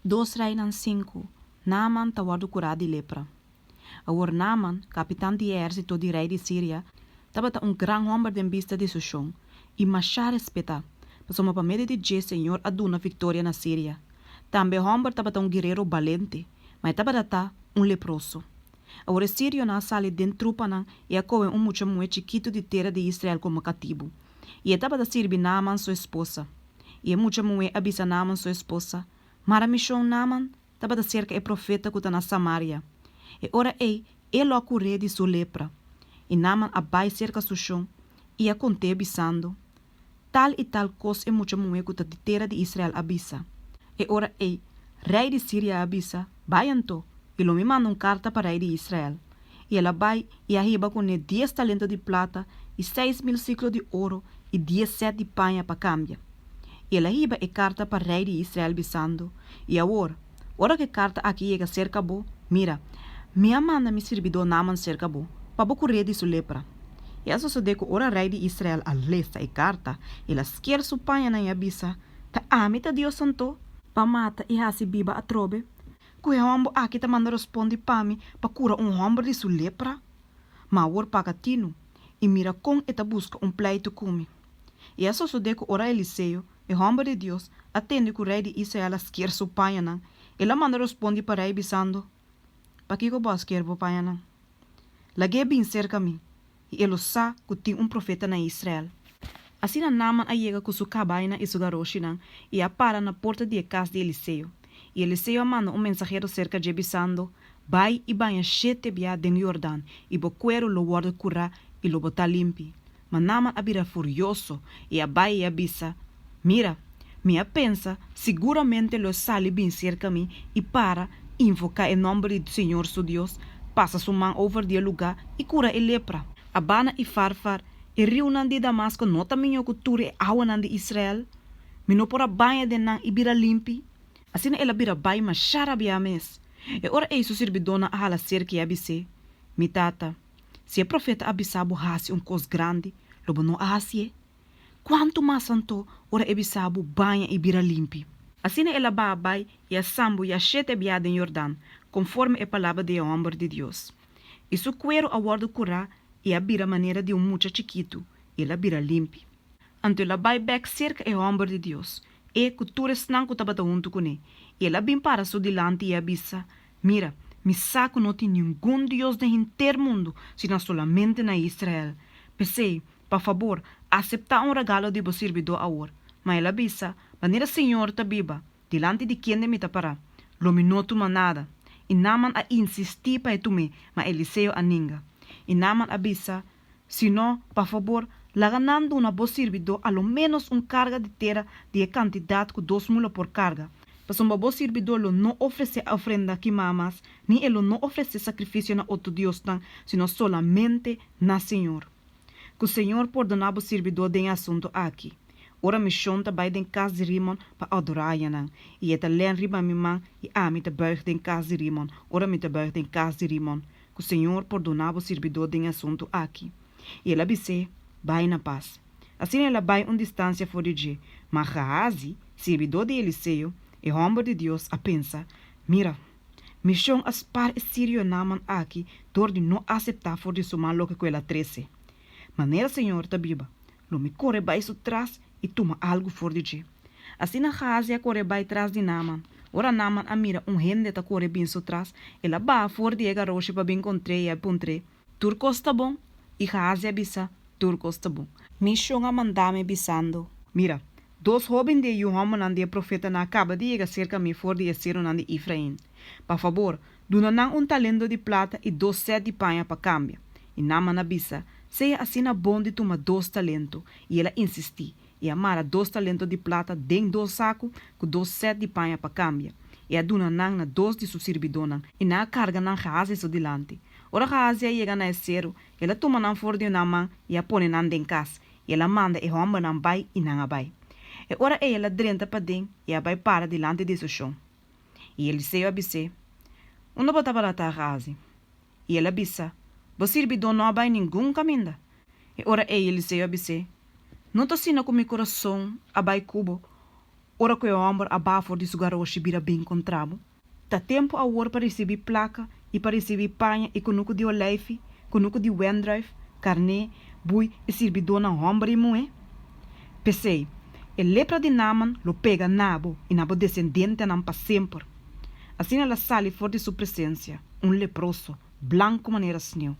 2 Reis 5. Naaman tawado curado de lepra. Agora Naaman, capitão de exército de rei de Síria, estava um grande homem de vista de seu chão e machar respeitar, mas uma medo de Deus Senhor aduna vitória na Síria. Também o homem estava guerreiro valente, mas estava leproso. Agora Sírio na sala dentro trupa nan e a coe muito chiquito de terra de Israel como cativo. E estava servir Naaman sua esposa. E muito avisa Naaman sua esposa. Mara missão Naaman estava cerca e profeta que está na Samaria. E ora ele ocorreu de sua lepra. E Naaman abai cerca do chão e a conte bisando. Tal e tal coisa é muito que está de terra de Israel abisa. E ora rei de Síria abisa, baianto. E lo me manda carta para rei de Israel. E ela vai e arriba com 10 talentos de prata e 6.000 ciclos de ouro e 17 de panha para câmbio. E ela arriba e carta para rei de Israel bisando. E agora, ora que carta aqui chega cerca bo, mira, minha manda me servidor Naaman cerca bo, para correr de sua lepra. E isso se deco ora rei de Israel a lesta e carta, ela esquer sua panha na abisa, ta amita Deus santo, pa mata e hasi biba a trobe. Kuya hombo aqui tá manda responde para mim para cura homem de sua lepra. Mas agora pagatino e mira com eta busca pleito come. E isso se deco ora Eliseu, e homem de Deus, atende que o rei de Israel esquer sua panha nan. Ela manda responde para rei bisando, pa que eu posso querer panha nan? Lage bem cerca mim, e ele sabe que tem profeta na Israel. Assim Naaman a chega com sua cabaina e sua garoche nan, e a para na porta de casa de Eliseu. E Eliseu manda mensageiro cerca de bisando, vai e banha 7 bia den Jordão, e boqueiro lo guarda cura e lo bota limpi. Mas Naaman abira furioso, e a vai e abisa, mira, minha pensa, seguramente lo sale bem cerca mim, e para invocar em nome do Senhor seu Deus, passa sua mão over de lugar e cura e lepra. Abana e farfar, e rio nan de Damasco, nota minha cultura e awa nan de Israel, mino por a banha de nan e bira limpi. Assim ela bira bai mas charabia mes. E ora su servidona a hala cerca e abise. Mi tata, se a profeta abisabo hasi cos grande, lobo não hasi. Quanto mais santo, ora abisabo banha e bira limpi. Assim ela bai e a sambo e a 7 biada em Jordão, conforme a palavra de homem de Deus. E su cuero a guarda cura e a bira maneira de mucha chiquito, ela bira limpi. Anto ela bai back cerca e homem de Deus. E cultura não que estava junto com ele. E ela bem para so dilante e abisa, mira, mi saco não tem nenhum Deus de inteiro mundo, senão solamente na Israel. Pensei, por favor, aceitar regalo de você servidor agora. Mas ela abisa, maneira Senhor tá viva, dilante de quem me tá para. Lo me não toma nada. E Naaman a insistir para tu me, mas Eliseu a ninga. E Naaman abisa, senão, por favor, laganando una voz servidor a lo menos carga de terra de quantidade com 2 mulas por carga. Mas uma voz servidor não oferece ofrenda que mamas, nem ele não oferece sacrifício na outro Deus, sino solamente na Senhor. Que o Senhor perdonava o servidor de assunto aqui. Ora me chonta vai den casa de Rimon para adorar yanang. E eta len riba mi man e a me te buig den casa de Rimon. Ora me te buig den casa de Rimon. Que o Senhor perdonava o servidor de assunto aqui. E ela disse, vai na paz. Assim ela vai distância fora de mas Gehazi, servidor de Eliseu, e homem de Deus, a pensa, mira, missão as par Sírio Naaman aqui, dor de não aceitar for de sumar lo que ela trece. Maneira Senhor tá biba, lo me corre vai isso trás e toma algo for de je. Assim a Gehazi a corre vai trás de Naaman. Ora Naaman a mira gente tá corre bem so trás, ela ba for de ega roche para bem encontrei e apontrei. Turcos tá bom? E Gehazi abisa, turcos tá bom. Missão a mandame bisando. Mira, 2 jovens de homem and de profeta na acaba de chegar cerca me for de ser de Efraim. Por favor, duna nang talento de plata e 2 set de panha para cambia. E Naaman abisa, seja assim na bom de tomar 2 talentos. E ela insisti, e amara 2 talentos de plata den 2 sacos com 2 set de panha para cambia. E a duna nang na 2 de su servidona e na carga nang Gehazi so dilante. Ora Gehazi chega na esero, ela toma nang for de Naaman e a põe nang den cas. E ela manda e homem nang bai e nang abai. E ora ela drenta para dentro e a vai para delante de seu chão. E Eliseu abisse, onde bota para a Gehazi? E ela abissa, você servidor não vai nenhum caminho. E ora Eliseu abisse, não tô sina com meu coração, abai cubo, Ora que o homem abafo de sua garocha vira bem encontrado. Tá tempo a hora para receber placa e para receber panha e conuco de oleife, conuco de wendrive, carne, bui e servidor na homem e moe. Pensei, a lepra de Naman lo pega nabo e nabo descendente não para sempre. Assim ela sale fora de sua presença, leproso, branco maneira sneu.